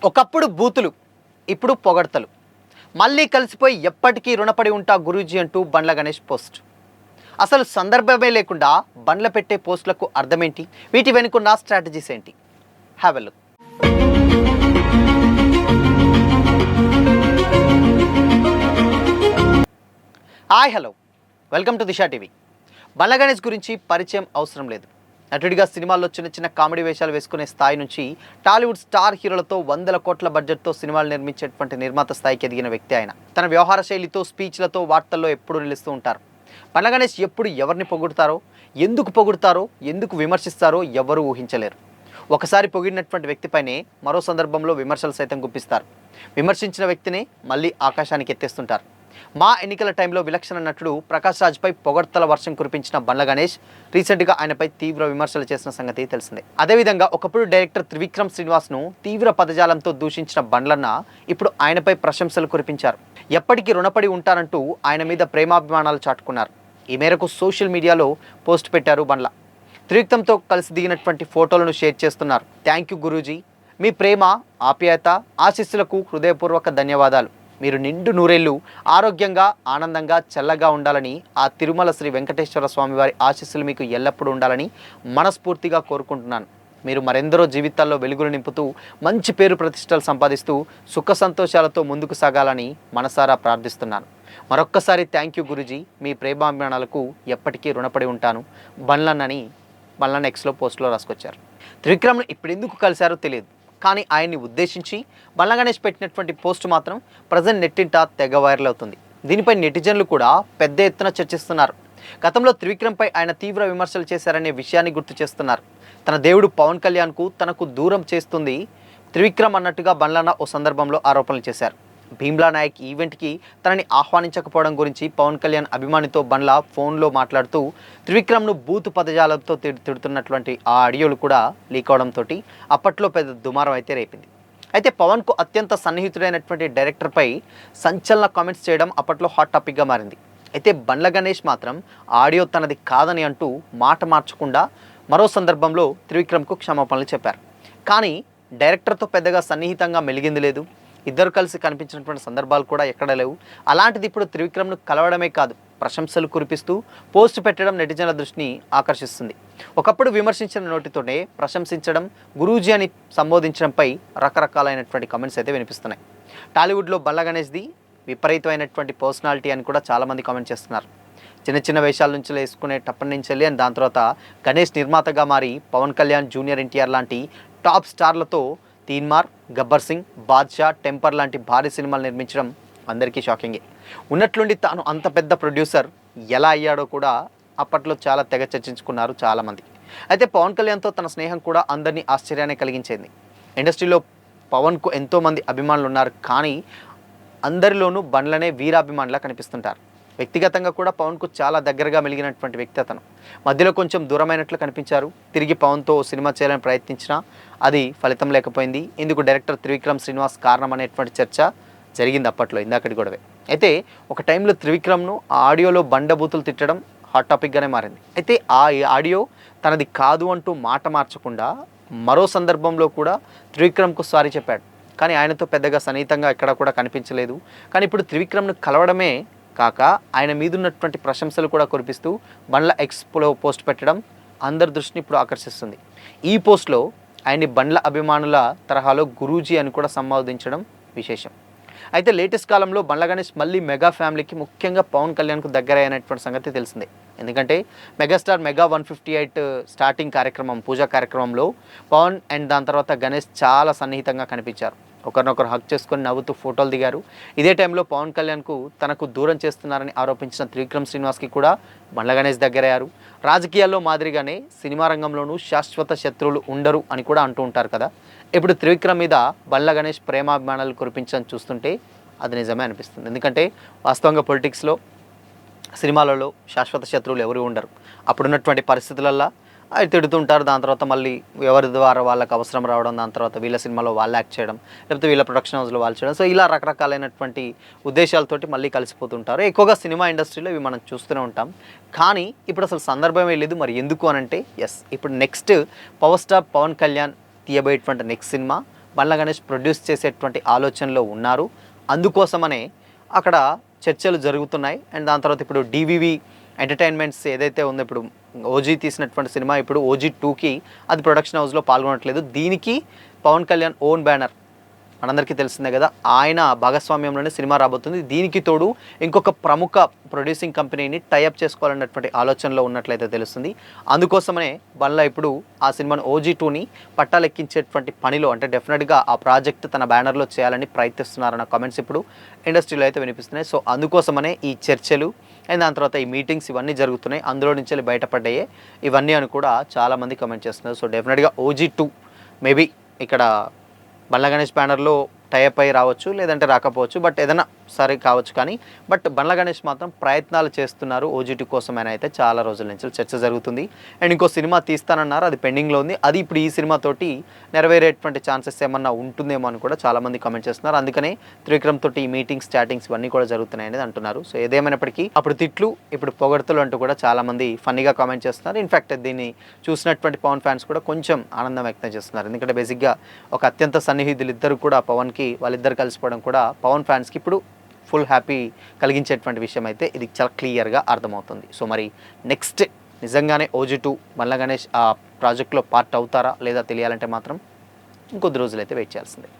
ఒకప్పుడు బూతులు, ఇప్పుడు పొగడ్తలు. మళ్ళీ కలిసిపోయి ఎప్పటికీ రుణపడి ఉంటా గురూజీ అంటూ బండ్ల గణేష్ పోస్ట్. అసలు సందర్భమే లేకుండా బండ్ల పెట్టే పోస్టులకు అర్థమేంటి? వీటి వెనుకున్న స్ట్రాటజీస్ ఏంటి? Have a look. Hi hello, welcome to Disha TV. Bandla Ganesh గురించి పరిచయం అవసరం లేదు. నటుడిగా సినిమాల్లో చిన్న చిన్న కామెడీ వేషాలు వేసుకునే స్థాయి నుంచి టాలీవుడ్ స్టార్ హీరోలతో వందల కోట్ల బడ్జెట్తో సినిమాలు నిర్మించేటువంటి నిర్మాత స్థాయికి ఎదిగిన వ్యక్తి ఆయన. తన వ్యవహార శైలితో, స్పీచ్లతో వార్తల్లో ఎప్పుడూ నిలుస్తూ ఉంటారు. బండ్ల గణేష్ ఎప్పుడు ఎవరిని పొగుడుతారో, ఎందుకు విమర్శిస్తారో ఎవరూ ఊహించలేరు. ఒకసారి పొగిడినటువంటి వ్యక్తిపైనే మరో సందర్భంలో విమర్శలు సైతం గుప్పిస్తారు. విమర్శించిన వ్యక్తిని మళ్ళీ ఆకాశానికి ఎత్తేస్తుంటారు. మా ఎన్నికల టైంలో విలక్షణ నటుడు ప్రకాష్ రాజ్పై పొగడ్తల వర్షం కురిపించిన బండ్ల గణేష్ రీసెంట్గా ఆయనపై తీవ్ర విమర్శలు చేసిన సంగతి తెలిసిందే. అదేవిధంగా ఒకప్పుడు డైరెక్టర్ త్రివిక్రమ్ శ్రీనివాస్ను తీవ్ర పదజాలంతో దూషించిన బండ్లన్న ఇప్పుడు ఆయనపై ప్రశంసలు కురిపించారు. ఎప్పటికీ రుణపడి ఉంటారంటూ ఆయన మీద ప్రేమాభిమానాలు చాటుకున్నారు. ఈ మేరకు సోషల్ మీడియాలో పోస్ట్ పెట్టారు బండ్ల. త్రివిక్రమ్తో కలిసి దిగినటువంటి ఫోటోలను షేర్ చేస్తున్నారు. థ్యాంక్ యూ గురూజీ, మీ ప్రేమ, ఆప్యాయత, ఆశీస్సులకు హృదయపూర్వక ధన్యవాదాలు. మీరు నిండు నూరేళ్లు ఆరోగ్యంగా, ఆనందంగా, చల్లగా ఉండాలని, ఆ తిరుమల శ్రీ వెంకటేశ్వర స్వామి వారి ఆశీస్సులు మీకు ఎల్లప్పుడూ ఉండాలని మనస్ఫూర్తిగా కోరుకుంటున్నాను. మీరు మరెందరో జీవితాల్లో వెలుగులు నింపుతూ మంచి పేరు ప్రతిష్టలు సంపాదిస్తూ సుఖ సంతోషాలతో ముందుకు సాగాలని మనసారా ప్రార్థిస్తున్నాను. మరొక్కసారి థ్యాంక్ యూ గురూజీ, మీ ప్రేమాభిమానాలకు ఎప్పటికీ రుణపడి ఉంటాను బండ్లన్నని ఎక్స్లో పోస్ట్లో రాసుకొచ్చారు. త్రివిక్రమ్ను ఇప్పుడు ఎందుకు కలిశారో తెలియదు, కానీ ఆయన్ని ఉద్దేశించి బండ్ల గణేష్ పెట్టినటువంటి పోస్ట్ మాత్రం ప్రజెంట్ నెట్టింట తెగ వైరల్ అవుతుంది. దీనిపై నెటిజన్లు కూడా పెద్ద ఎత్తున చర్చిస్తున్నారు. గతంలో త్రివిక్రమ్పై ఆయన తీవ్ర విమర్శలు చేశారనే విషయాన్ని గుర్తు చేస్తున్నారు. తన దేవుడు పవన్ కళ్యాణ్కు తనకు దూరం చేస్తుంది త్రివిక్రమ్ అన్నట్టుగా బండ్లన్న ఓ సందర్భంలో ఆరోపణలు చేశారు. భీమ్లా నాయక్ ఈవెంట్కి తనని ఆహ్వానించకపోవడం గురించి పవన్ కళ్యాణ్ అభిమానితో బండ్ల ఫోన్లో మాట్లాడుతూ త్రివిక్రమ్ను బూతు పదజాలంతో తిడుతున్నటువంటి ఆ ఆడియోలు కూడా లీక్ అవడంతో అప్పట్లో పెద్ద దుమారం అయితే రేపింది. అయితే పవన్కు అత్యంత సన్నిహితుడైనటువంటి డైరెక్టర్పై సంచలన కామెంట్స్ చేయడం అప్పట్లో హాట్ టాపిక్గా మారింది. అయితే బండ్ల గణేష్ మాత్రం ఆడియో తనది కాదని అంటూ మాట మార్చకుండా మరో సందర్భంలో త్రివిక్రమ్కు క్షమాపణలు చెప్పారు. కానీ డైరెక్టర్తో పెద్దగా సన్నిహితంగా మెలిగింది లేదు. ఇద్దరు కలిసి కనిపించినటువంటి సందర్భాలు కూడా ఎక్కడ లేవు. అలాంటిది ఇప్పుడు త్రివిక్రమ్ను కలవడమే కాదు, ప్రశంసలు కురిపిస్తూ పోస్ట్ పెట్టడం నెటిజన్ల దృష్టిని ఆకర్షిస్తుంది. ఒకప్పుడు విమర్శించిన నోటితోనే ప్రశంసించడం, గురూజీ అని సంబోధించడంపై రకరకాలైనటువంటి కామెంట్స్ అయితే వినిపిస్తున్నాయి. టాలీవుడ్లో బండ్ల గణేష్ది విపరీతమైనటువంటి పర్సనాలిటీ అని కూడా చాలామంది కామెంట్ చేస్తున్నారు. చిన్న చిన్న వేషాల నుంచి వేసుకునేటప్పటి నుంచి వెళ్ళి దాని తర్వాత గణేష్ నిర్మాతగా మారి పవన్ కళ్యాణ్, జూనియర్ ఎన్టీఆర్ లాంటి టాప్ స్టార్లతో తీన్మార్, గబ్బర్ సింగ్, బాద్షా, టెంపర్ లాంటి భారీ సినిమాలు నిర్మించడం అందరికీ షాకింగే. ఉన్నట్లుండి తాను అంత పెద్ద ప్రొడ్యూసర్ ఎలా అయ్యాడో కూడా అప్పట్లో చాలా తెగ చర్చించుకున్నారు చాలామంది. అయితే పవన్ కళ్యాణ్తో తన స్నేహం కూడా అందరినీ ఆశ్చర్యాన్ని కలిగించింది. ఇండస్ట్రీలో పవన్కు ఎంతోమంది అభిమానులు ఉన్నారు, కానీ అందరిలోనూ బండ్లనే వీరాభిమానులా కనిపిస్తుంటారు. వ్యక్తిగతంగా కూడా పవన్కు చాలా దగ్గరగా మెలిగినటువంటి వ్యక్తి అతను. మధ్యలో కొంచెం దూరమైనట్లు కనిపించారు. తిరిగి పవన్తో సినిమా చేయాలని ప్రయత్నించినా అది ఫలితం లేకపోయింది. ఇందుకు డైరెక్టర్ త్రివిక్రమ్ శ్రీనివాస్ కారణం అనేటువంటి చర్చ జరిగింది అప్పట్లో, ఇందాకటి గొడవే. అయితే ఒక టైంలో త్రివిక్రమ్ను ఆ ఆడియోలో బండబూతులు తిట్టడం హాట్ టాపిక్గానే మారింది. అయితే ఆ ఆడియో తనది కాదు అంటూ మాట మార్చకుండా మరో సందర్భంలో కూడా త్రివిక్రమ్కు సారీ చెప్పాడు. కానీ ఆయనతో పెద్దగా సన్నిహితంగా ఎక్కడా కూడా కనిపించలేదు. కానీ ఇప్పుడు త్రివిక్రమ్ను కలవడమే కాక ఆయన మీద ఉన్నటువంటి ప్రశంసలు కూడా కురిపిస్తూ బండ్ల ఎక్స్లో పోస్ట్ పెట్టడం అందరి దృష్టిని ఇప్పుడు ఆకర్షిస్తుంది. ఈ పోస్ట్లో ఆయన్ని బండ్ల అభిమానుల తరహాలో గురూజీ అని కూడా సంబోధించడం విశేషం. అయితే లేటెస్ట్ కాలంలో బండ్ల గణేష్ మళ్ళీ మెగా ఫ్యామిలీకి, ముఖ్యంగా పవన్ కళ్యాణ్కు దగ్గర అయినటువంటి సంగతి తెలిసిందే. ఎందుకంటే మెగాస్టార్ మెగా 158 స్టార్టింగ్ కార్యక్రమం, పూజా కార్యక్రమంలో పవన్ అండ్ దాని తర్వాత గణేష్ చాలా సన్నిహితంగా కనిపించారు. ఒకరినొకరు హక్ చేసుకొని నవ్వుతూ ఫోటోలు దిగారు. ఇదే టైంలో పవన్ కళ్యాణ్కు తనకు దూరం చేస్తున్నారని ఆరోపించిన త్రివిక్రమ్ శ్రీనివాస్కి కూడా బండ్ల గణేష్ దగ్గరయ్యారు. రాజకీయాల్లో మాదిరిగానే సినిమా రంగంలోనూ శాశ్వత శత్రువులు ఉండరు అని కూడా అంటూ ఉంటారు కదా. ఇప్పుడు త్రివిక్రమ్ మీద బండ్ల గణేష్ ప్రేమాభిమానాలు కురిపించని చూస్తుంటే అది నిజమే అనిపిస్తుంది. ఎందుకంటే వాస్తవంగా పొలిటిక్స్లో, సినిమాలలో శాశ్వత శత్రువులు ఎవరు ఉండరు. అప్పుడున్నటువంటి పరిస్థితులల్లో అవి తిడుతుంటారు. దాని తర్వాత మళ్ళీ ఎవరి ద్వారా వాళ్ళకి అవసరం రావడం, దాని తర్వాత వీళ్ళ సినిమాలో వాళ్ళు యాక్ట్ చేయడం, లేకపోతే వీళ్ళ ప్రొడక్షన్ హౌస్లో వాళ్ళు చేయడం. సో ఇలా రకరకాలైనటువంటి ఉద్దేశాలతోటి మళ్ళీ కలిసిపోతుంటారు. ఎక్కువగా సినిమా ఇండస్ట్రీలో ఇవి మనం చూస్తూనే ఉంటాం. కానీ ఇప్పుడు అసలు సందర్భమే లేదు. మరి ఎందుకు అనంటే ఇప్పుడు next power star Pawan Kalyan తీయబోయేటువంటి next cinema Bandla Ganesh produce చేసేటువంటి ఆలోచనలో ఉన్నారు. అందుకోసమనే అక్కడ చర్చలు జరుగుతున్నాయి. అండ్ దాని తర్వాత ఇప్పుడు డివివి ఎంటర్టైన్మెంట్స్ ఏదైతే ఉందో, ఇప్పుడు ఓజీ తీసినటువంటి సినిమా ఇప్పుడు OG2కి అది ప్రొడక్షన్ హౌస్లో పాల్గొనట్లేదు. దీనికి పవన్ కళ్యాణ్ ఓన్ బ్యానర్ మనందరికీ తెలిసిందే కదా, ఆయన భాగస్వామ్యంలోనే సినిమా రాబోతుంది. దీనికి తోడు ఇంకొక ప్రముఖ ప్రొడ్యూసింగ్ కంపెనీని టైఅప్ చేసుకోవాలన్నటువంటి ఆలోచనలో ఉన్నట్లయితే తెలుస్తుంది. అందుకోసమనే బండ్ల ఇప్పుడు ఆ సినిమాను OG2ని పట్టాలెక్కించేటువంటి పనిలో, అంటే డెఫినెట్గా ఆ ప్రాజెక్ట్ తన బ్యానర్లో చేయాలని ప్రయత్నిస్తున్నారన్న కామెంట్స్ ఇప్పుడు ఇండస్ట్రీలో అయితే వినిపిస్తున్నాయి. సో అందుకోసమనే ఈ చర్చలు అండ్ దాని తర్వాత ఈ మీటింగ్స్ ఇవన్నీ జరుగుతున్నాయి. అందులో నుంచి బయటపడ్డాయే ఇవన్నీ అని కూడా చాలామంది కామెంట్ చేస్తున్నారు. సో డెఫినెట్గా OG2 మేబీ ఇక్కడ బండ్ల గణేష్ బ్యానర్లో టైఅప్ అయి రావచ్చు, లేదంటే రాకపోవచ్చు, బట్ ఏదైనా సరే కావచ్చు. కానీ బట్ బండ్ల గణేష్ మాత్రం ప్రయత్నాలు చేస్తున్నారు OG2 కోసమైనా అయితే చాలా రోజుల నుంచి చర్చ జరుగుతుంది. అండ్ ఇంకో సినిమా తీస్తానన్నారు, అది పెండింగ్లో ఉంది. అది ఇప్పుడు ఈ సినిమాతోటి నెరవేరేటువంటి ఛాన్సెస్ ఏమన్నా ఉంటుందేమో అని కూడా చాలామంది కామెంట్ చేస్తున్నారు. అందుకనే త్రివిక్రమ్ తోటి ఈ మీటింగ్స్, చాటింగ్స్ ఇవన్నీ కూడా జరుగుతున్నాయి అనేది అంటున్నారు. సో ఏదేమైనప్పటికీ అప్పుడు తిట్లు, ఇప్పుడు పొగడ్తలు అంటూ కూడా చాలామంది ఫన్నీగా కామెంట్ చేస్తున్నారు. ఇన్ఫ్యాక్ట్ దీన్ని చూసినటువంటి పవన్ ఫ్యాన్స్ కూడా కొంచెం ఆనందం వ్యక్తం చేస్తున్నారు. ఎందుకంటే బేసిక్గా ఒక అత్యంత సన్నిహితులు ఇద్దరు కూడా పవన్కి, వాళ్ళిద్దరు కలిసిపోవడం కూడా పవన్ ఫ్యాన్స్కి ఇప్పుడు ఫుల్ హ్యాపీ కలిగించేటువంటి విషయం అయితే ఇది చాలా క్లియర్గా అర్థమవుతుంది. సో మరి నెక్స్ట్ నిజంగానే OG2 బండ్ల గణేష్ ఆ ప్రాజెక్ట్లో పార్ట్ అవుతారా లేదా తెలియాలంటే మాత్రం ఇంకొద్ది రోజులైతే వెయిట్ చేయాల్సిందే.